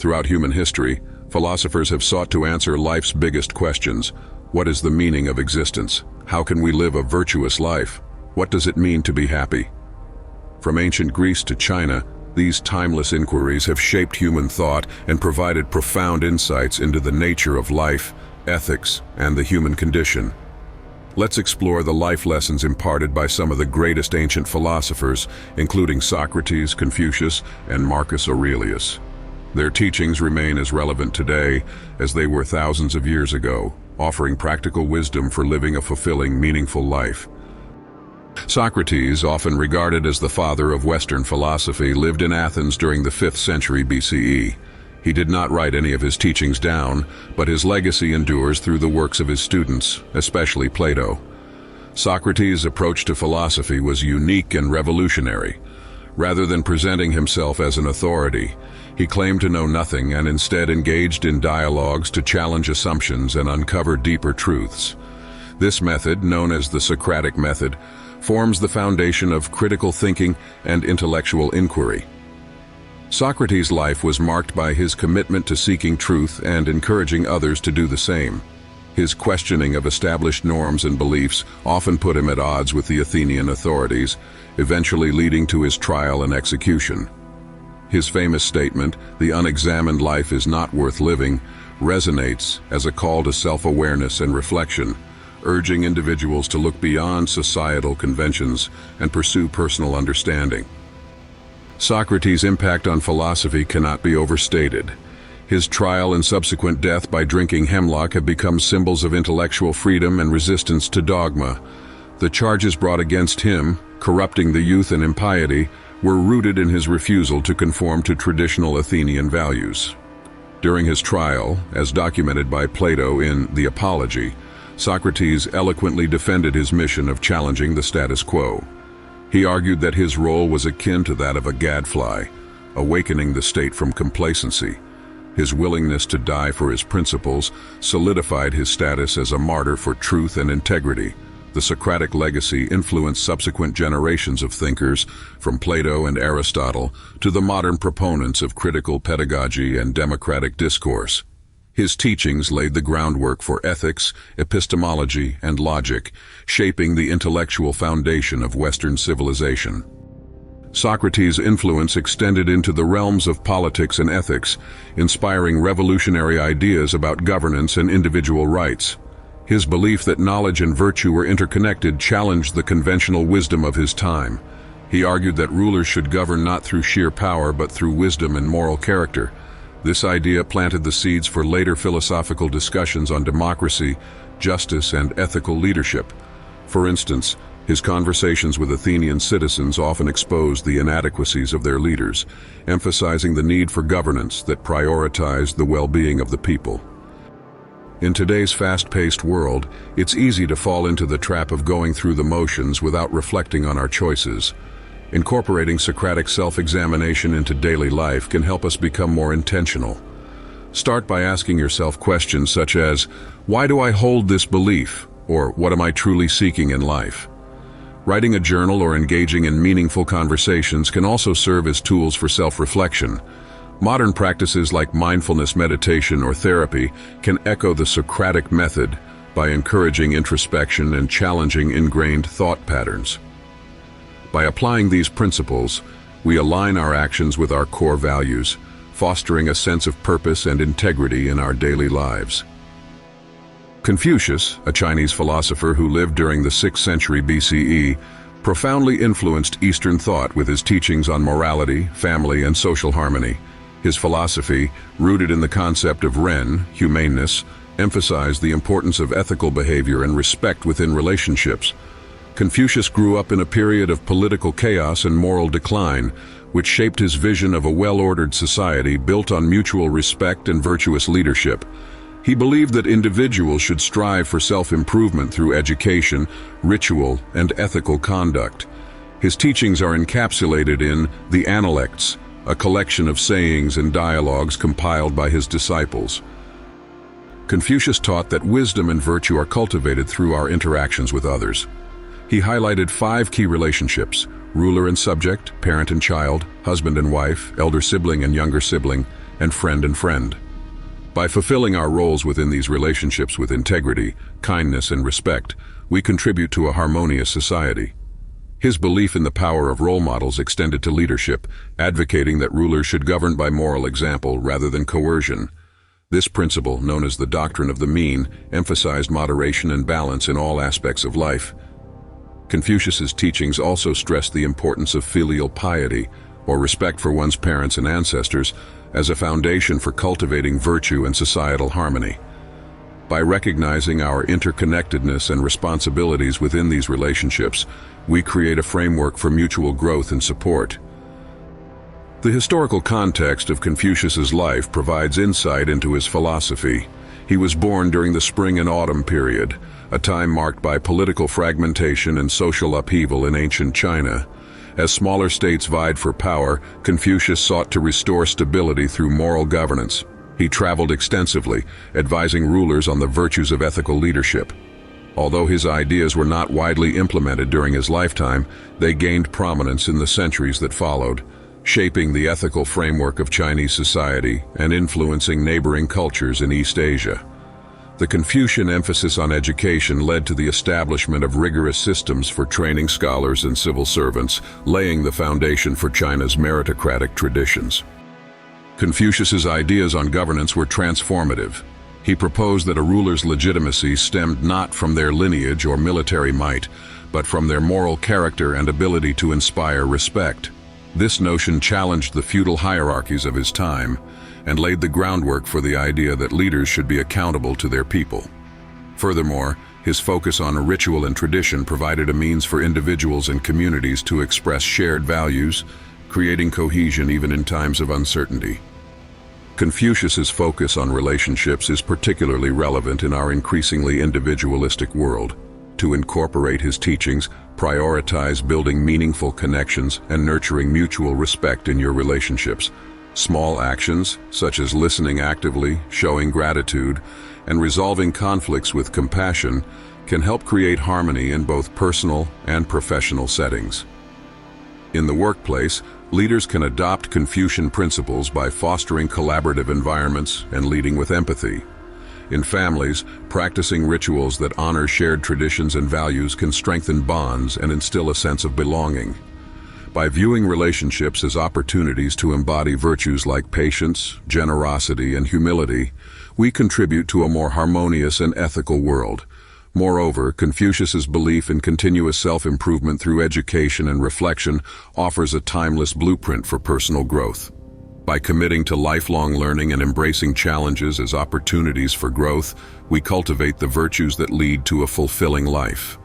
Throughout human history, philosophers have sought to answer life's biggest questions. What is the meaning of existence? How can we live a virtuous life? What does it mean to be happy? From ancient Greece to China, these timeless inquiries have shaped human thought and provided profound insights into the nature of life, ethics, and the human condition. Let's explore the life lessons imparted by some of the greatest ancient philosophers, including Socrates, Confucius, and Marcus Aurelius. Their teachings remain as relevant today as they were thousands of years ago, offering practical wisdom for living a fulfilling, meaningful life. Socrates, often regarded as the father of Western philosophy, lived in Athens during the 5th century BCE. He did not write any of his teachings down, but his legacy endures through the works of his students, especially Plato. Socrates' approach to philosophy was unique and revolutionary. Rather than presenting himself as an authority, he claimed to know nothing and instead engaged in dialogues to challenge assumptions and uncover deeper truths. This method, known as the Socratic method, forms the foundation of critical thinking and intellectual inquiry. Socrates' life was marked by his commitment to seeking truth and encouraging others to do the same. His questioning of established norms and beliefs often put him at odds with the Athenian authorities, eventually leading to his trial and execution. His famous statement, "The unexamined life is not worth living," resonates as a call to self-awareness and reflection, urging individuals to look beyond societal conventions and pursue personal understanding. Socrates' impact on philosophy cannot be overstated. His trial and subsequent death by drinking hemlock have become symbols of intellectual freedom and resistance to dogma. The charges brought against him, corrupting the youth and impiety, were rooted in his refusal to conform to traditional Athenian values. During his trial, as documented by Plato in The Apology, Socrates eloquently defended his mission of challenging the status quo. He argued that his role was akin to that of a gadfly, awakening the state from complacency. His willingness to die for his principles solidified his status as a martyr for truth and integrity. The Socratic legacy influenced subsequent generations of thinkers, from Plato and Aristotle to the modern proponents of critical pedagogy and democratic discourse. His teachings laid the groundwork for ethics, epistemology, and logic, shaping the intellectual foundation of Western civilization. Socrates' influence extended into the realms of politics and ethics, inspiring revolutionary ideas about governance and individual rights. His belief that knowledge and virtue were interconnected challenged the conventional wisdom of his time. He argued that rulers should govern not through sheer power but through wisdom and moral character. This idea planted the seeds for later philosophical discussions on democracy, justice, and ethical leadership. For instance, his conversations with Athenian citizens often exposed the inadequacies of their leaders, emphasizing the need for governance that prioritized the well-being of the people. In today's fast-paced world, it's easy to fall into the trap of going through the motions without reflecting on our choices. Incorporating Socratic self-examination into daily life can help us become more intentional. Start by asking yourself questions such as, "Why do I hold this belief?" or "What am I truly seeking in life?" Writing a journal or engaging in meaningful conversations can also serve as tools for self-reflection. Modern practices like mindfulness meditation or therapy can echo the Socratic method by encouraging introspection and challenging ingrained thought patterns. By applying these principles, we align our actions with our core values, fostering a sense of purpose and integrity in our daily lives. Confucius, a Chinese philosopher who lived during the 6th century BCE, profoundly influenced Eastern thought with his teachings on morality, family, and social harmony. His philosophy, rooted in the concept of Ren, humaneness, emphasized the importance of ethical behavior and respect within relationships. Confucius grew up in a period of political chaos and moral decline, which shaped his vision of a well-ordered society built on mutual respect and virtuous leadership. He believed that individuals should strive for self-improvement through education, ritual, and ethical conduct. His teachings are encapsulated in the Analects, a collection of sayings and dialogues compiled by his disciples. Confucius taught that wisdom and virtue are cultivated through our interactions with others. He highlighted 5 key relationships: ruler and subject, parent and child, husband and wife, elder sibling and younger sibling, and friend. By fulfilling our roles within these relationships with integrity, kindness, and respect, we contribute to a harmonious society. His belief in the power of role models extended to leadership, advocating that rulers should govern by moral example rather than coercion. This principle, known as the doctrine of the mean, emphasized moderation and balance in all aspects of life. Confucius's teachings also stressed the importance of filial piety, or respect for one's parents and ancestors, as a foundation for cultivating virtue and societal harmony. By recognizing our interconnectedness and responsibilities within these relationships, we create a framework for mutual growth and support. The historical context of Confucius's life provides insight into his philosophy. He was born during the Spring and Autumn period, a time marked by political fragmentation and social upheaval in ancient China. As smaller states vied for power, Confucius sought to restore stability through moral governance. He traveled extensively, advising rulers on the virtues of ethical leadership. Although his ideas were not widely implemented during his lifetime, they gained prominence in the centuries that followed, shaping the ethical framework of Chinese society and influencing neighboring cultures in East Asia. The Confucian emphasis on education led to the establishment of rigorous systems for training scholars and civil servants, laying the foundation for China's meritocratic traditions. Confucius's ideas on governance were transformative. He proposed that a ruler's legitimacy stemmed not from their lineage or military might, but from their moral character and ability to inspire respect. This notion challenged the feudal hierarchies of his time and laid the groundwork for the idea that leaders should be accountable to their people. Furthermore, his focus on ritual and tradition provided a means for individuals and communities to express shared values, creating cohesion even in times of uncertainty. Confucius's focus on relationships is particularly relevant in our increasingly individualistic world. To incorporate his teachings, prioritize building meaningful connections and nurturing mutual respect in your relationships. Small actions, such as listening actively, showing gratitude, and resolving conflicts with compassion, can help create harmony in both personal and professional settings. In the workplace, leaders can adopt Confucian principles by fostering collaborative environments and leading with empathy. In families, practicing rituals that honor shared traditions and values can strengthen bonds and instill a sense of belonging. By viewing relationships as opportunities to embody virtues like patience, generosity, and humility, we contribute to a more harmonious and ethical world. Moreover, Confucius's belief in continuous self-improvement through education and reflection offers a timeless blueprint for personal growth. By committing to lifelong learning and embracing challenges as opportunities for growth, we cultivate the virtues that lead to a fulfilling life.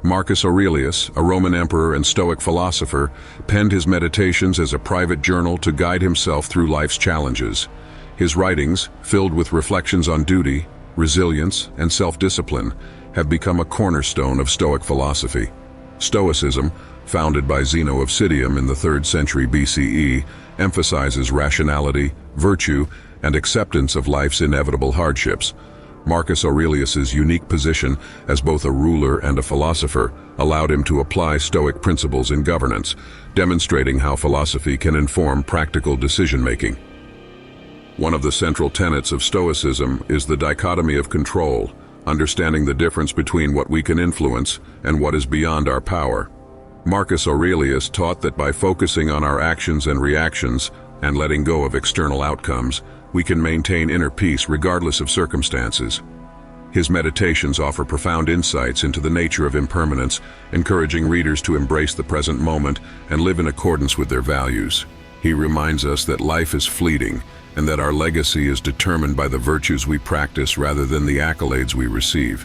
Marcus Aurelius, a Roman emperor and Stoic philosopher, penned his meditations as a private journal to guide himself through life's challenges. His writings, filled with reflections on duty, resilience, and self-discipline, have become a cornerstone of Stoic philosophy. Stoicism, founded by Zeno of Citium in the 3rd century BCE, emphasizes rationality, virtue, and acceptance of life's inevitable hardships. Marcus Aurelius's unique position as both a ruler and a philosopher allowed him to apply Stoic principles in governance, demonstrating how philosophy can inform practical decision-making. One of the central tenets of Stoicism is the dichotomy of control, understanding the difference between what we can influence and what is beyond our power. Marcus Aurelius taught that by focusing on our actions and reactions and letting go of external outcomes, we can maintain inner peace regardless of circumstances. His meditations offer profound insights into the nature of impermanence, encouraging readers to embrace the present moment and live in accordance with their values. He reminds us that life is fleeting and that our legacy is determined by the virtues we practice rather than the accolades we receive.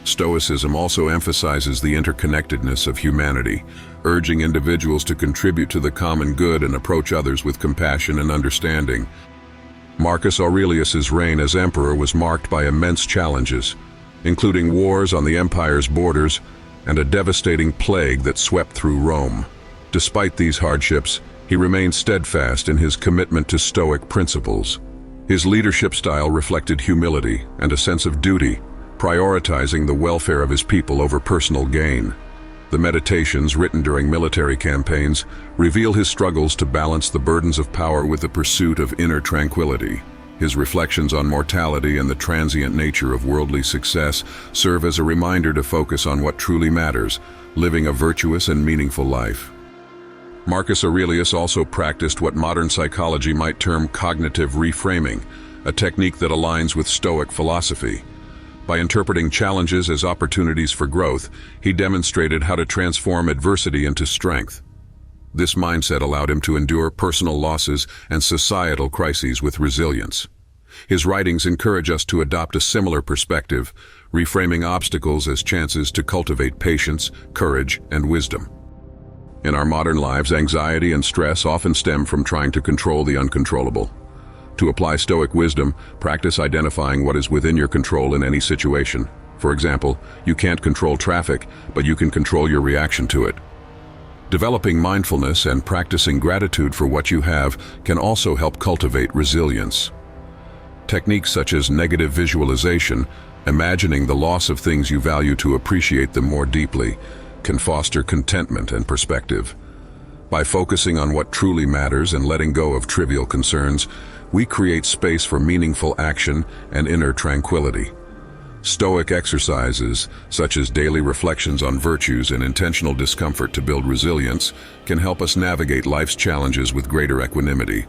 Stoicism also emphasizes the interconnectedness of humanity, urging individuals to contribute to the common good and approach others with compassion and understanding. Marcus Aurelius's reign as emperor was marked by immense challenges, including wars on the empire's borders and a devastating plague that swept through Rome. Despite these hardships, he remained steadfast in his commitment to Stoic principles. His leadership style reflected humility and a sense of duty, prioritizing the welfare of his people over personal gain. The meditations, written during military campaigns, reveal his struggles to balance the burdens of power with the pursuit of inner tranquility. His reflections on mortality and the transient nature of worldly success serve as a reminder to focus on what truly matters, living a virtuous and meaningful life. Marcus Aurelius also practiced what modern psychology might term cognitive reframing, a technique that aligns with Stoic philosophy. By interpreting challenges as opportunities for growth, he demonstrated how to transform adversity into strength. This mindset allowed him to endure personal losses and societal crises with resilience. His writings encourage us to adopt a similar perspective, reframing obstacles as chances to cultivate patience, courage, and wisdom. In our modern lives, anxiety and stress often stem from trying to control the uncontrollable. To apply Stoic wisdom, practice identifying what is within your control in any situation. For example, you can't control traffic, but you can control your reaction to it. Developing mindfulness and practicing gratitude for what you have can also help cultivate resilience. Techniques such as negative visualization, imagining the loss of things you value to appreciate them more deeply, can foster contentment and perspective. By focusing on what truly matters and letting go of trivial concerns, we create space for meaningful action and inner tranquility. Stoic exercises, such as daily reflections on virtues and intentional discomfort to build resilience, can help us navigate life's challenges with greater equanimity.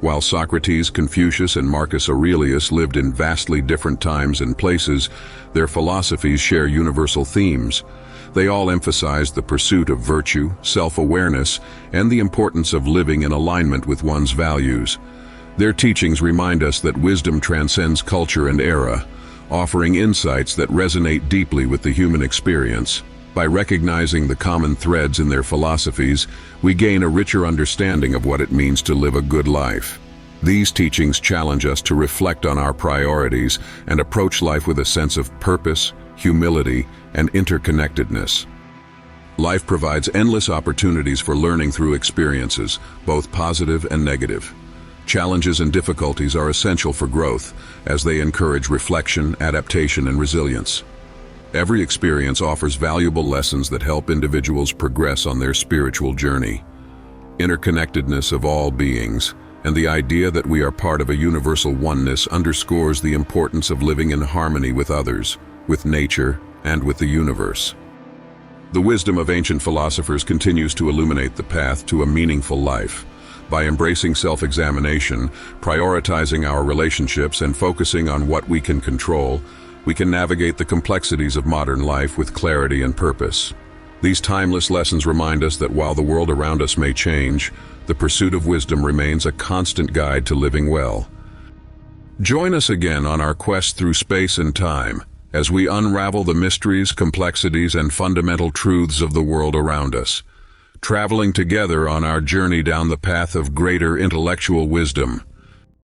While Socrates, Confucius, and Marcus Aurelius lived in vastly different times and places, their philosophies share universal themes. They all emphasize the pursuit of virtue, self-awareness, and the importance of living in alignment with one's values. Their teachings remind us that wisdom transcends culture and era, offering insights that resonate deeply with the human experience. By recognizing the common threads in their philosophies, we gain a richer understanding of what it means to live a good life. These teachings challenge us to reflect on our priorities and approach life with a sense of purpose, humility, and interconnectedness. Life provides endless opportunities for learning through experiences, both positive and negative. Challenges and difficulties are essential for growth, as they encourage reflection, adaptation, and resilience. Every experience offers valuable lessons that help individuals progress on their spiritual journey. Interconnectedness of all beings, and the idea that we are part of a universal oneness underscores the importance of living in harmony with others, with nature, and with the universe. The wisdom of ancient philosophers continues to illuminate the path to a meaningful life. By embracing self-examination, prioritizing our relationships, and focusing on what we can control, we can navigate the complexities of modern life with clarity and purpose. These timeless lessons remind us that while the world around us may change, the pursuit of wisdom remains a constant guide to living well. Join us again on our quest through space and time, as we unravel the mysteries, complexities, and fundamental truths of the world around us, traveling together on our journey down the path of greater intellectual wisdom.